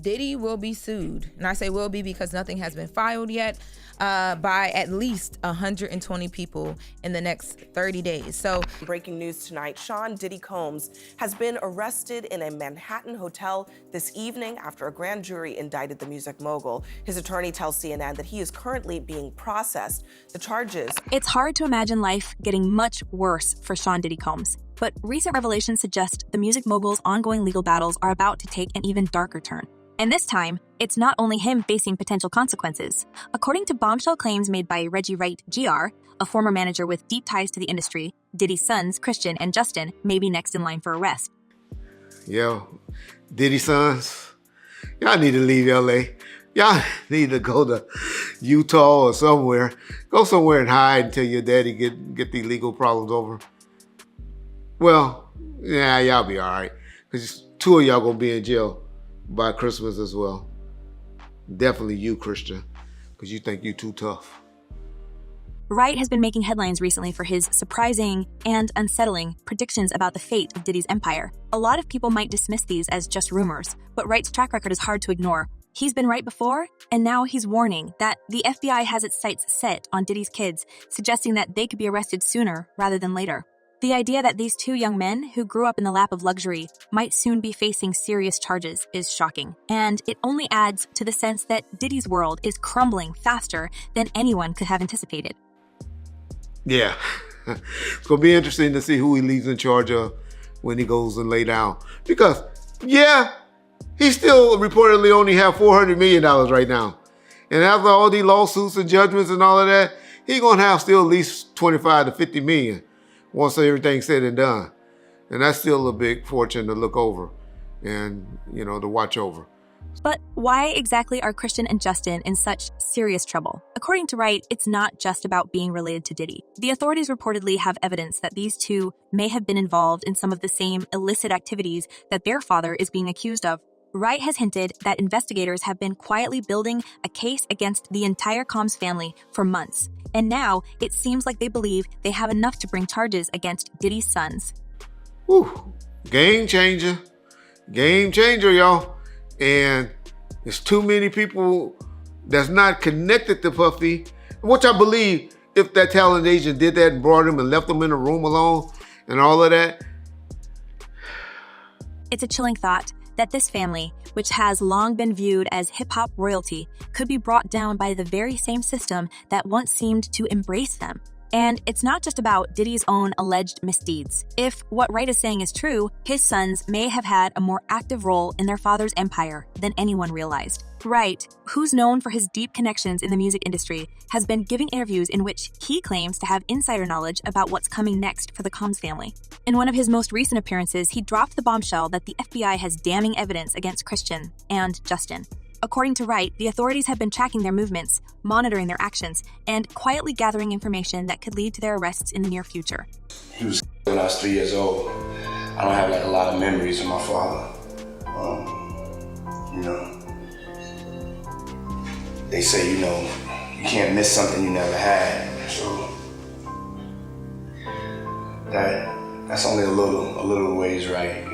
Diddy will be sued. And I say will be because nothing has been filed yet, by at least 120 people in the next 30 days. So, breaking news tonight, Sean Diddy Combs has been arrested in a Manhattan hotel this evening after a grand jury indicted the music mogul. His attorney tells CNN that he is currently being processed. The charges... It's hard to imagine life getting much worse for Sean Diddy Combs. But recent revelations suggest the music mogul's ongoing legal battles are about to take an even darker turn. And this time, it's not only him facing potential consequences. According to bombshell claims made by Reggie Wright, Jr., a former manager with deep ties to the industry, Diddy's sons, Christian and Justin, may be next in line for arrest. Yo, Diddy's sons, y'all need to leave LA. Y'all need to go to Utah or somewhere. Go somewhere and hide until your daddy get these legal problems over. Well, yeah, y'all be all right. Because 2 of y'all gonna be in jail by Christmas as well. Definitely you, Christian, because you think you too tough. Wright has been making headlines recently for his surprising and unsettling predictions about the fate of Diddy's empire. A lot of people might dismiss these as just rumors, but Wright's track record is hard to ignore. He's been right before, and now he's warning that the FBI has its sights set on Diddy's kids, suggesting that they could be arrested sooner rather than later. The idea that these two young men who grew up in the lap of luxury might soon be facing serious charges is shocking, and it only adds to the sense that Diddy's world is crumbling faster than anyone could have anticipated. Yeah, it's going to be interesting to see who he leaves in charge of when he goes and lay down. Because, yeah, he still reportedly only have $400 million right now. And after all these lawsuits and judgments and all of that, he's going to have still at least 25 to 50 million. Once everything's said and done. And that's still a big fortune to look over and, to watch over. But why exactly are Christian and Justin in such serious trouble? According to Wright, it's not just about being related to Diddy. The authorities reportedly have evidence that these two may have been involved in some of the same illicit activities that their father is being accused of. Wright has hinted that investigators have been quietly building a case against the entire Combs family for months. And now, it seems like they believe they have enough to bring charges against Diddy's sons. Whew. Game changer, y'all. And there's too many people that's not connected to Puffy, which I believe if that talent agent did that and brought him and left him in a room alone and all of that. It's a chilling thought that this family, which has long been viewed as hip-hop royalty, could be brought down by the very same system that once seemed to embrace them. And it's not just about Diddy's own alleged misdeeds. If what Wright is saying is true, his sons may have had a more active role in their father's empire than anyone realized. Wright, who's known for his deep connections in the music industry, has been giving interviews in which he claims to have insider knowledge about what's coming next for the Combs family. In one of his most recent appearances, he dropped the bombshell that the FBI has damning evidence against Christian and Justin. According to Wright, the authorities have been tracking their movements, monitoring their actions, and quietly gathering information that could lead to their arrests in the near future. He was when I was 3 years old. I don't have a lot of memories of my father. They say, you can't miss something you never had. So that's only a little ways right,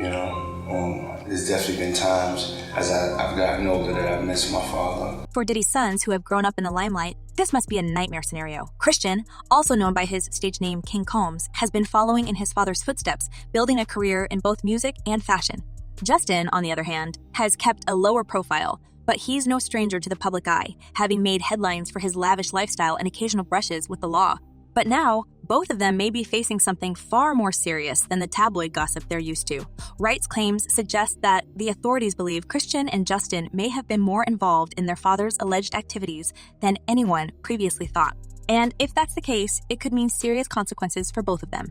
There's definitely been times as I've gotten older that I've missed my father. For Diddy's sons who have grown up in the limelight, this must be a nightmare scenario. Christian, also known by his stage name King Combs, has been following in his father's footsteps, building a career in both music and fashion. Justin, on the other hand, has kept a lower profile, but he's no stranger to the public eye, having made headlines for his lavish lifestyle and occasional brushes with the law. But now, both of them may be facing something far more serious than the tabloid gossip they're used to. Wright's claims suggest that the authorities believe Christian and Justin may have been more involved in their father's alleged activities than anyone previously thought. And if that's the case, it could mean serious consequences for both of them.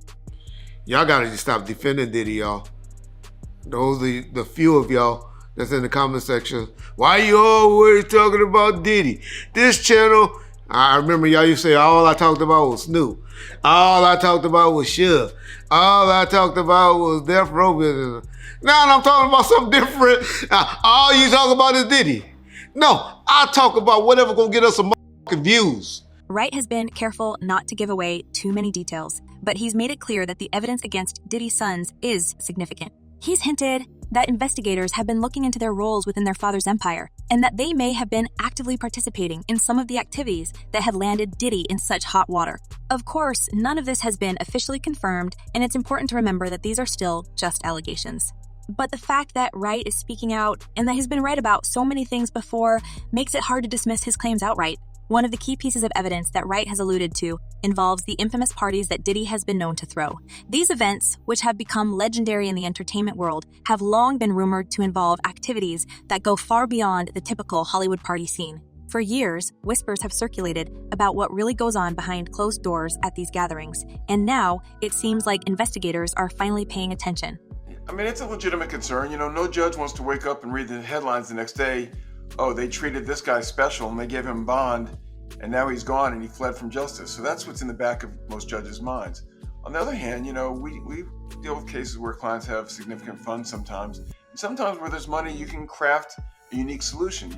Y'all gotta just stop defending Diddy, y'all. Those are the few of y'all that's in the comment section. Why you always talking about Diddy? This channel, I remember y'all used to say all I talked about was Snoop. All I talked about was Suge. All I talked about was Death Row business. Now I'm talking about something different. All you talk about is Diddy. No, I talk about whatever gonna get us some views. Wright has been careful not to give away too many details, but he's made it clear that the evidence against Diddy's sons is significant. He's hinted that investigators have been looking into their roles within their father's empire, and that they may have been actively participating in some of the activities that had landed Diddy in such hot water. Of course, none of this has been officially confirmed, and it's important to remember that these are still just allegations. But the fact that Wright is speaking out and that he's been right about so many things before makes it hard to dismiss his claims outright. One of the key pieces of evidence that Wright has alluded to involves the infamous parties that Diddy has been known to throw. These events, which have become legendary in the entertainment world, have long been rumored to involve activities that go far beyond the typical Hollywood party scene. For years, whispers have circulated about what really goes on behind closed doors at these gatherings, and now it seems like investigators are finally paying attention. I mean, it's a legitimate concern. No judge wants to wake up and read the headlines the next day, oh, they treated this guy special and they gave him bond, and now he's gone and he fled from justice. So that's what's in the back of most judges' minds. On the other hand, we deal with cases where clients have significant funds sometimes. And sometimes where there's money, you can craft a unique solution.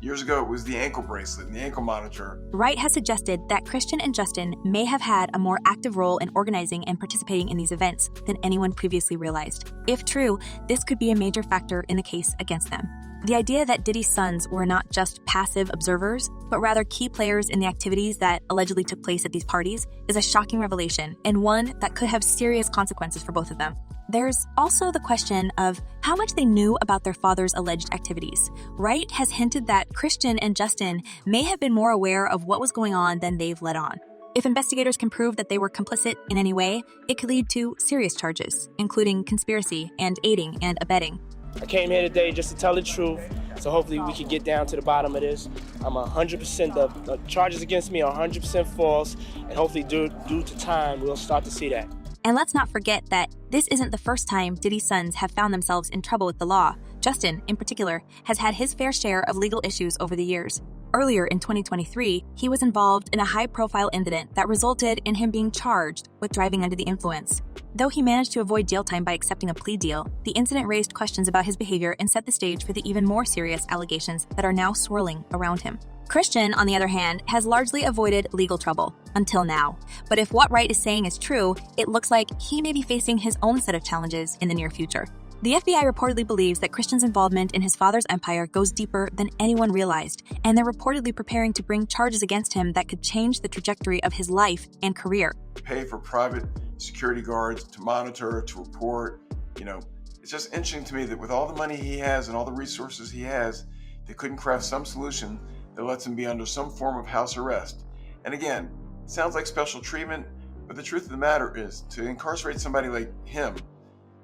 Years ago, it was the ankle bracelet and the ankle monitor. Wright has suggested that Christian and Justin may have had a more active role in organizing and participating in these events than anyone previously realized. If true, this could be a major factor in the case against them. The idea that Diddy's sons were not just passive observers, but rather key players in the activities that allegedly took place at these parties is a shocking revelation, and one that could have serious consequences for both of them. There's also the question of how much they knew about their father's alleged activities. Wright has hinted that Christian and Justin may have been more aware of what was going on than they've let on. If investigators can prove that they were complicit in any way, it could lead to serious charges, including conspiracy and aiding and abetting. I came here today just to tell the truth, so hopefully we can get down to the bottom of this. I'm 100%, the charges against me are 100% false, and hopefully due to time, we'll start to see that. And let's not forget that this isn't the first time Diddy's sons have found themselves in trouble with the law. Justin, in particular, has had his fair share of legal issues over the years. Earlier in 2023, he was involved in a high-profile incident that resulted in him being charged with driving under the influence. Though he managed to avoid jail time by accepting a plea deal, the incident raised questions about his behavior and set the stage for the even more serious allegations that are now swirling around him. Christian, on the other hand, has largely avoided legal trouble, until now. But if what Wright is saying is true, it looks like he may be facing his own set of challenges in the near future. The FBI reportedly believes that Christian's involvement in his father's empire goes deeper than anyone realized, and they're reportedly preparing to bring charges against him that could change the trajectory of his life and career. Pay for private security guards to monitor, to report. It's just interesting to me that with all the money he has and all the resources he has, they couldn't craft some solution that lets him be under some form of house arrest. And again, it sounds like special treatment, but the truth of the matter is, to incarcerate somebody like him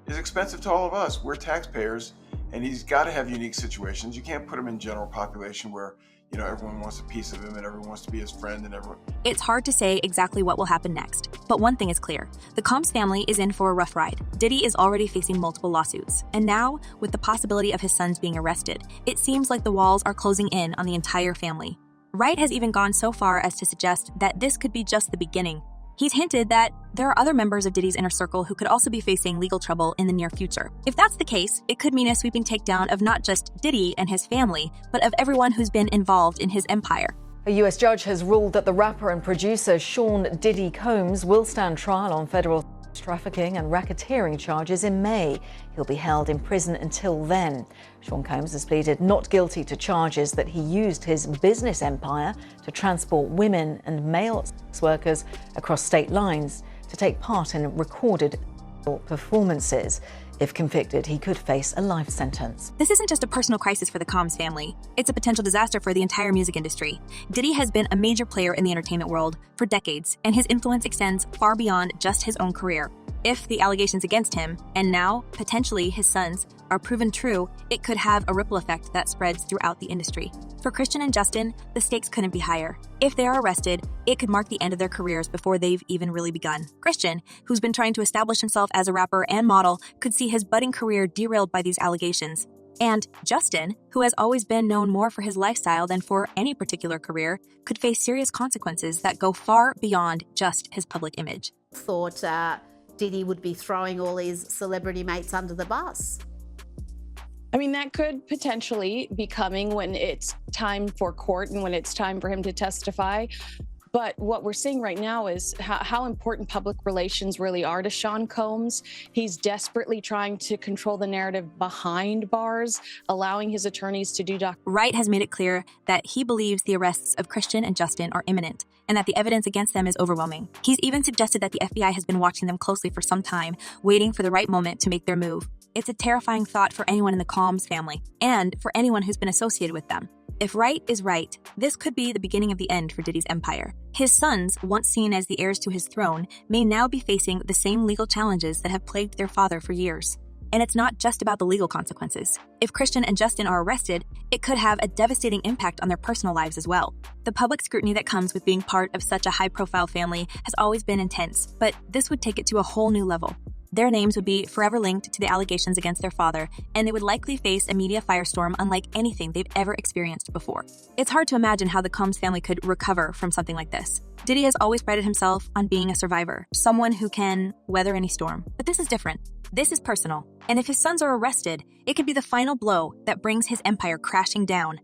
is expensive to all of us. We're taxpayers, and he's got to have unique situations. You can't put him in general population where, everyone wants a piece of him and everyone wants to be his friend and everyone. It's hard to say exactly what will happen next, but one thing is clear. The Combs family is in for a rough ride. Diddy is already facing multiple lawsuits, and now, with the possibility of his sons being arrested, it seems like the walls are closing in on the entire family. Wright has even gone so far as to suggest that this could be just the beginning. He's hinted that there are other members of Diddy's inner circle who could also be facing legal trouble in the near future. If that's the case, it could mean a sweeping takedown of not just Diddy and his family, but of everyone who's been involved in his empire. A U.S. judge has ruled that the rapper and producer Sean Diddy Combs will stand trial on federal trafficking and racketeering charges in May. He'll be held in prison until then. Sean Combs has pleaded not guilty to charges that he used his business empire to transport women and male sex workers across state lines to take part in recorded performances. If convicted, he could face a life sentence. This isn't just a personal crisis for the Combs family. It's a potential disaster for the entire music industry. Diddy has been a major player in the entertainment world for decades, and his influence extends far beyond just his own career. If the allegations against him, and now potentially his sons, are proven true, it could have a ripple effect that spreads throughout the industry. For Christian and Justin, the stakes couldn't be higher. If they are arrested, it could mark the end of their careers before they've even really begun. Christian, who's been trying to establish himself as a rapper and model, could see his budding career derailed by these allegations. And Justin, who has always been known more for his lifestyle than for any particular career, could face serious consequences that go far beyond just his public image. Thought Diddy would be throwing all his celebrity mates under the bus. I mean, that could potentially be coming when it's time for court and when it's time for him to testify. But what we're seeing right now is how important public relations really are to Sean Combs. He's desperately trying to control the narrative behind bars, allowing his attorneys to do Wright has made it clear that he believes the arrests of Christian and Justin are imminent, and that the evidence against them is overwhelming. He's even suggested that the FBI has been watching them closely for some time, waiting for the right moment to make their move. It's a terrifying thought for anyone in the Combs family, and for anyone who's been associated with them. If Wright is right, this could be the beginning of the end for Diddy's empire. His sons, once seen as the heirs to his throne, may now be facing the same legal challenges that have plagued their father for years. And it's not just about the legal consequences. If Christian and Justin are arrested, it could have a devastating impact on their personal lives as well. The public scrutiny that comes with being part of such a high-profile family has always been intense, but this would take it to a whole new level. Their names would be forever linked to the allegations against their father, and they would likely face a media firestorm unlike anything they've ever experienced before. It's hard to imagine how the Combs family could recover from something like this. Diddy has always prided himself on being a survivor, someone who can weather any storm. But this is different. This is personal. And if his sons are arrested, it could be the final blow that brings his empire crashing down.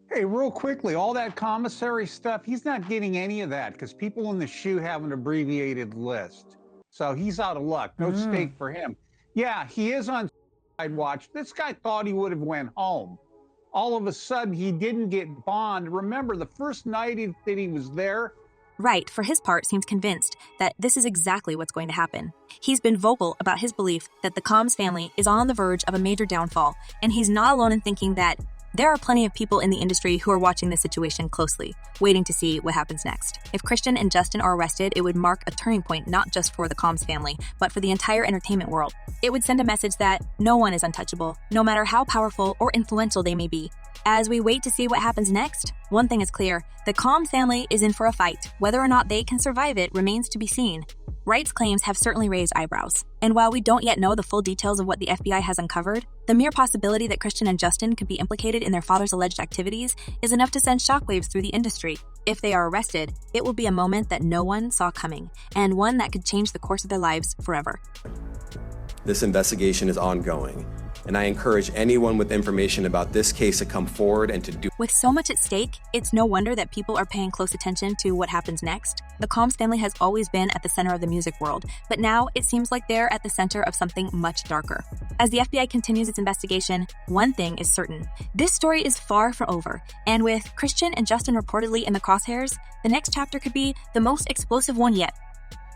Hey, real quickly, all that commissary stuff, he's not getting any of that because people in the shoe have an abbreviated list. So he's out of luck. No stake for him. Yeah, he is on suicide watch. This guy thought he would have went home. All of a sudden, he didn't get bond. Remember, the first night that he was there. Wright, for his part, seems convinced that this is exactly what's going to happen. He's been vocal about his belief that the Combs family is on the verge of a major downfall, and he's not alone in thinking that there are plenty of people in the industry who are watching this situation closely, waiting to see what happens next. If Christian and Justin are arrested, it would mark a turning point not just for the Combs family, but for the entire entertainment world. It would send a message that no one is untouchable, no matter how powerful or influential they may be. As we wait to see what happens next, one thing is clear: the Combs family is in for a fight. Whether or not they can survive it remains to be seen. Wright's claims have certainly raised eyebrows. And while we don't yet know the full details of what the FBI has uncovered, the mere possibility that Christian and Justin could be implicated in their father's alleged activities is enough to send shockwaves through the industry. If they are arrested, it will be a moment that no one saw coming, and one that could change the course of their lives forever. This investigation is ongoing, and I encourage anyone with information about this case to come forward and to do. With so much at stake, it's no wonder that people are paying close attention to what happens next. The Combs family has always been at the center of the music world, but now it seems like they're at the center of something much darker. As the FBI continues its investigation, one thing is certain: this story is far from over, and with Christian and Justin reportedly in the crosshairs, the next chapter could be the most explosive one yet.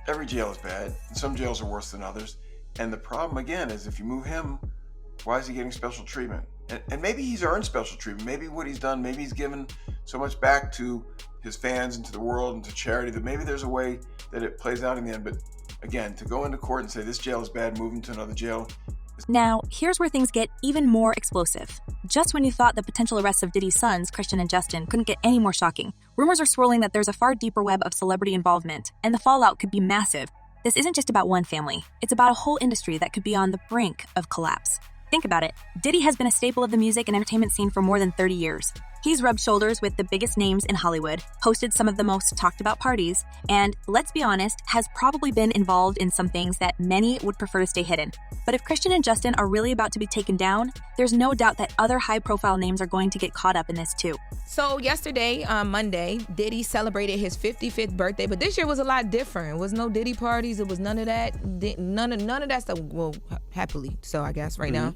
Every jail is bad, and some jails are worse than others. And the problem, again, is if you move him, why is he getting special treatment? And maybe he's earned special treatment. Maybe what he's done, maybe he's given so much back to his fans and to the world and to charity that maybe there's a way that it plays out in the end. But again, to go into court and say this jail is bad, move him to another jail. Now, here's where things get even more explosive. Just when you thought the potential arrests of Diddy's sons, Christian and Justin, couldn't get any more shocking, rumors are swirling that there's a far deeper web of celebrity involvement, and the fallout could be massive. This isn't just about one family. It's about a whole industry that could be on the brink of collapse. Think about it. Diddy has been a staple of the music and entertainment scene for more than 30 years. He's rubbed shoulders with the biggest names in Hollywood, hosted some of the most talked about parties, and, let's be honest, has probably been involved in some things that many would prefer to stay hidden. But if Christian and Justin are really about to be taken down, there's no doubt that other high-profile names are going to get caught up in this too. So yesterday, Monday, Diddy celebrated his 55th birthday, but this year was a lot different. It was no Diddy parties. It was none of that. None of that stuff. Well, happily so, I guess, right now.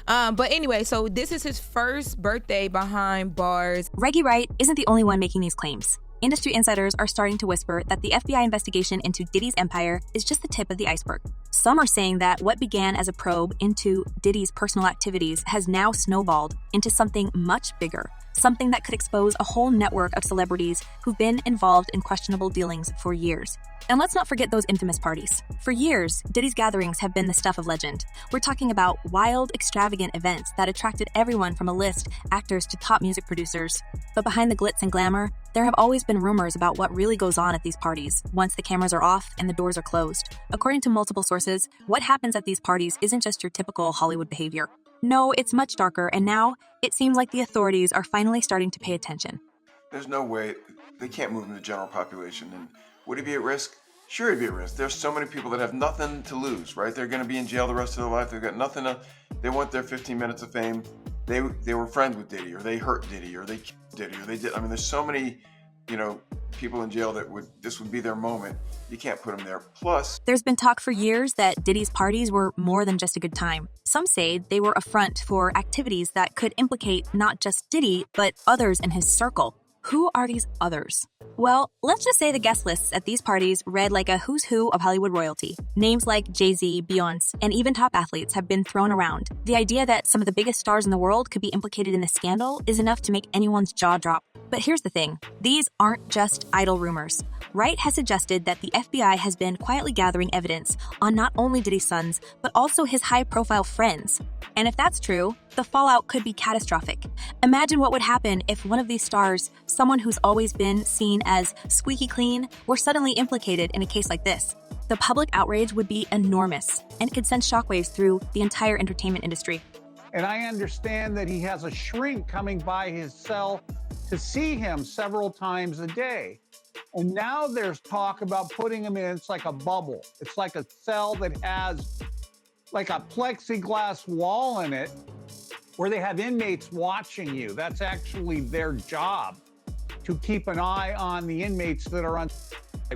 But anyway, so this is his first birthday behind bars. Reggie Wright isn't the only one making these claims. Industry insiders are starting to whisper that the FBI investigation into Diddy's empire is just the tip of the iceberg. Some are saying that what began as a probe into Diddy's personal activities has now snowballed into something much bigger, something that could expose a whole network of celebrities who've been involved in questionable dealings for years. And let's not forget those infamous parties. For years, Diddy's gatherings have been the stuff of legend. We're talking about wild, extravagant events that attracted everyone from A-list actors to top music producers. But behind the glitz and glamour, there have always been rumors about what really goes on at these parties once the cameras are off and the doors are closed. According to multiple sources, what happens at these parties isn't just your typical Hollywood behavior. No, it's much darker, and now it seems like the authorities are finally starting to pay attention. There's no way. They can't move in the general population. And would he be at risk? Sure, he'd be at risk. There's so many people that have nothing to lose, right? They're going to be in jail the rest of their life. They've got nothing to. They want their 15 minutes of fame. They were friends with Diddy, or they hurt Diddy, or they killed Diddy, or they did. I mean, there's so many, people in jail that this would be their moment. You can't put them there. Plus, there's been talk for years that Diddy's parties were more than just a good time. Some say they were a front for activities that could implicate not just Diddy, but others in his circle. Who are these others? Well, let's just say the guest lists at these parties read like a who's who of Hollywood royalty. Names like Jay-Z, Beyonce, and even top athletes have been thrown around. The idea that some of the biggest stars in the world could be implicated in the scandal is enough to make anyone's jaw drop. But here's the thing, these aren't just idle rumors. Wright has suggested that the FBI has been quietly gathering evidence on not only Diddy's sons, but also his high-profile friends. And if that's true, the fallout could be catastrophic. Imagine what would happen if one of these stars, someone who's always been seen as squeaky clean, were suddenly implicated in a case like this. The public outrage would be enormous, and it could send shockwaves through the entire entertainment industry. And I understand that he has a shrink coming by his cell to see him several times a day. And now there's talk about putting him in, it's like a bubble. It's like a cell that has like a plexiglass wall in it where they have inmates watching you. That's actually their job, to keep an eye on the inmates that are on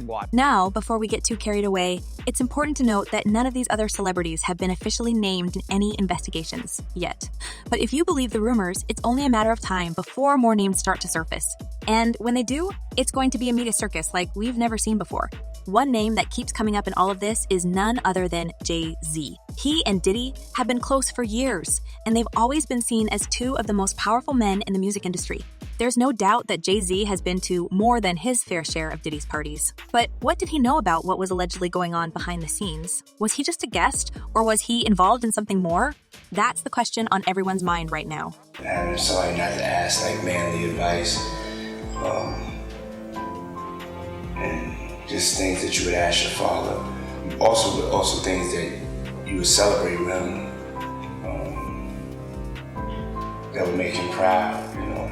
watch. Now, before we get too carried away, it's important to note that none of these other celebrities have been officially named in any investigations yet. But if you believe the rumors, it's only a matter of time before more names start to surface. And when they do, it's going to be a media circus like we've never seen before. One name that keeps coming up in all of this is none other than Jay-Z. He and Diddy have been close for years, and they've always been seen as two of the most powerful men in the music industry. There's no doubt that Jay-Z has been to more than his fair share of Diddy's parties. But what did he know about what was allegedly going on behind the scenes? Was he just a guest, or was he involved in something more? That's the question on everyone's mind right now. Having somebody not to ask like manly advice, and just things that you would ask your father. Also things that you would celebrate with him, that would make him proud, you know.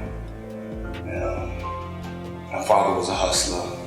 My father was a hustler.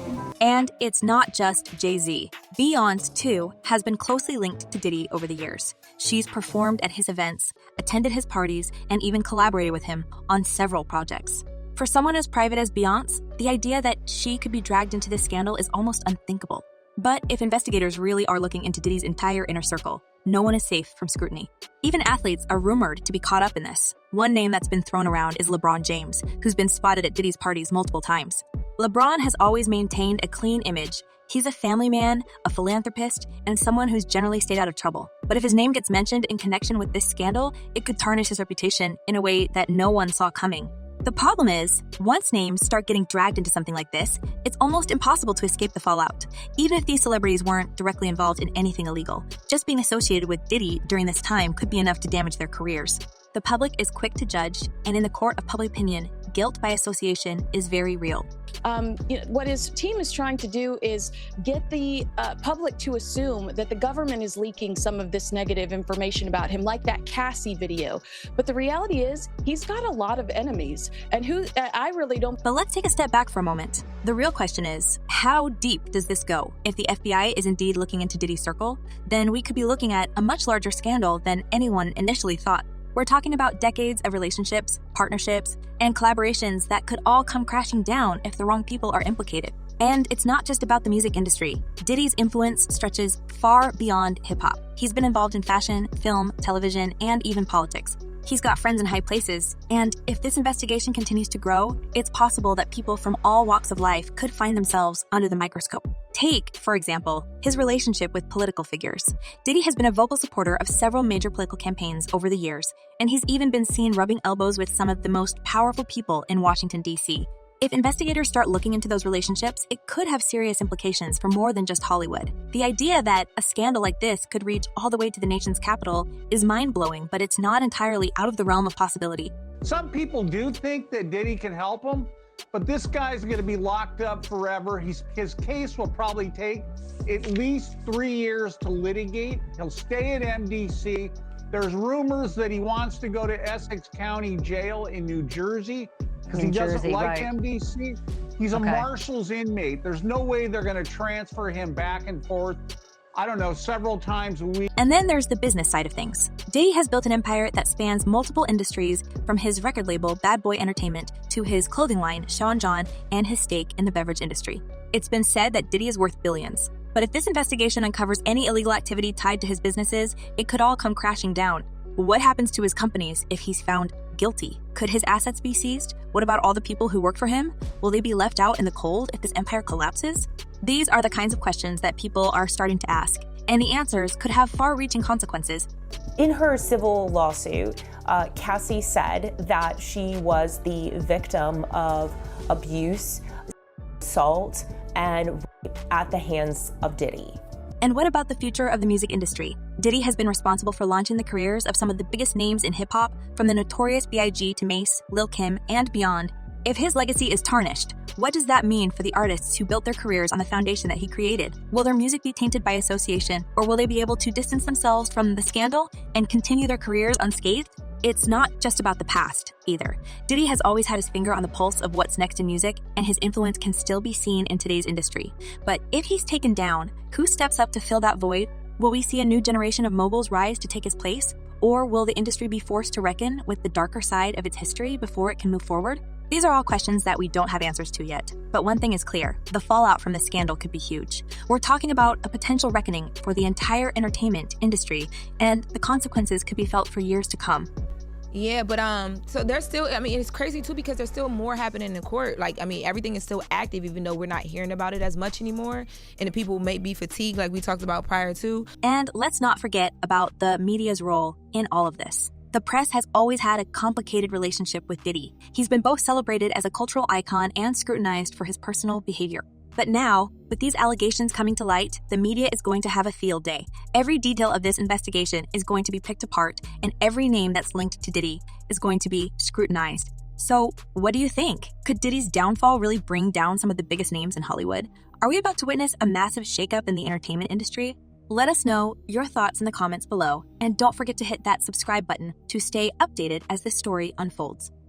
And it's not just Jay-Z. Beyonce, too, has been closely linked to Diddy over the years. She's performed at his events, attended his parties, and even collaborated with him on several projects. For someone as private as Beyonce, the idea that she could be dragged into this scandal is almost unthinkable. But if investigators really are looking into Diddy's entire inner circle, no one is safe from scrutiny. Even athletes are rumored to be caught up in this. One name that's been thrown around is LeBron James, who's been spotted at Diddy's parties multiple times. LeBron has always maintained a clean image. He's a family man, a philanthropist, and someone who's generally stayed out of trouble. But if his name gets mentioned in connection with this scandal, it could tarnish his reputation in a way that no one saw coming. The problem is, once names start getting dragged into something like this, it's almost impossible to escape the fallout. Even if these celebrities weren't directly involved in anything illegal, just being associated with Diddy during this time could be enough to damage their careers. The public is quick to judge, and in the court of public opinion, guilt by association is very real. What his team is trying to do is get the public to assume that the government is leaking some of this negative information about him, like that Cassie video. But the reality is, he's got a lot of enemies, and I really don't. But let's take a step back for a moment. The real question is, how deep does this go? If the FBI is indeed looking into Diddy's circle, then we could be looking at a much larger scandal than anyone initially thought. We're talking about decades of relationships, partnerships, and collaborations that could all come crashing down if the wrong people are implicated. And it's not just about the music industry. Diddy's influence stretches far beyond hip-hop. He's been involved in fashion, film, television, and even politics. He's got friends in high places, and if this investigation continues to grow, it's possible that people from all walks of life could find themselves under the microscope. Take, for example, his relationship with political figures. Diddy has been a vocal supporter of several major political campaigns over the years, and he's even been seen rubbing elbows with some of the most powerful people in Washington, D.C. If investigators start looking into those relationships, it could have serious implications for more than just Hollywood. The idea that a scandal like this could reach all the way to the nation's capital is mind-blowing, but it's not entirely out of the realm of possibility. Some people do think that Diddy can help him, but this guy's going to be locked up forever. His case will probably take at least 3 years to litigate. He'll stay at MDC. There's rumors that he wants to go to Essex County Jail in New Jersey because he doesn't like MDC. He's a marshal's inmate. There's no way they're going to transfer him back and forth I don't know, several times a week. And then there's the business side of things. Diddy has built an empire that spans multiple industries, from his record label, Bad Boy Entertainment, to his clothing line, Sean John, and his stake in the beverage industry. It's been said that Diddy is worth billions. But if this investigation uncovers any illegal activity tied to his businesses, it could all come crashing down. What happens to his companies if he's found guilty? Could his assets be seized? What about all the people who work for him? Will they be left out in the cold if this empire collapses? These are the kinds of questions that people are starting to ask, and the answers could have far-reaching consequences. In her civil lawsuit, Cassie said that she was the victim of abuse, assault, and rape at the hands of Diddy. And what about the future of the music industry? Diddy has been responsible for launching the careers of some of the biggest names in hip-hop, from the notorious B.I.G. to Mace, Lil' Kim, and beyond. If his legacy is tarnished, what does that mean for the artists who built their careers on the foundation that he created? Will their music be tainted by association, or will they be able to distance themselves from the scandal and continue their careers unscathed? It's not just about the past, either. Diddy has always had his finger on the pulse of what's next in music, and his influence can still be seen in today's industry. But if he's taken down, who steps up to fill that void? Will we see a new generation of moguls rise to take his place? Or will the industry be forced to reckon with the darker side of its history before it can move forward? These are all questions that we don't have answers to yet. But one thing is clear, the fallout from this scandal could be huge. We're talking about a potential reckoning for the entire entertainment industry, and the consequences could be felt for years to come. Yeah, but so there's still, I mean, it's crazy too because there's still more happening in court. Like, I mean, everything is still active even though we're not hearing about it as much anymore. And the people may be fatigued like we talked about prior to. And let's not forget about the media's role in all of this. The press has always had a complicated relationship with Diddy. He's been both celebrated as a cultural icon and scrutinized for his personal behavior. But now, with these allegations coming to light, the media is going to have a field day. Every detail of this investigation is going to be picked apart, and every name that's linked to Diddy is going to be scrutinized. So, what do you think? Could Diddy's downfall really bring down some of the biggest names in Hollywood? Are we about to witness a massive shakeup in the entertainment industry? Let us know your thoughts in the comments below, and don't forget to hit that subscribe button to stay updated as this story unfolds.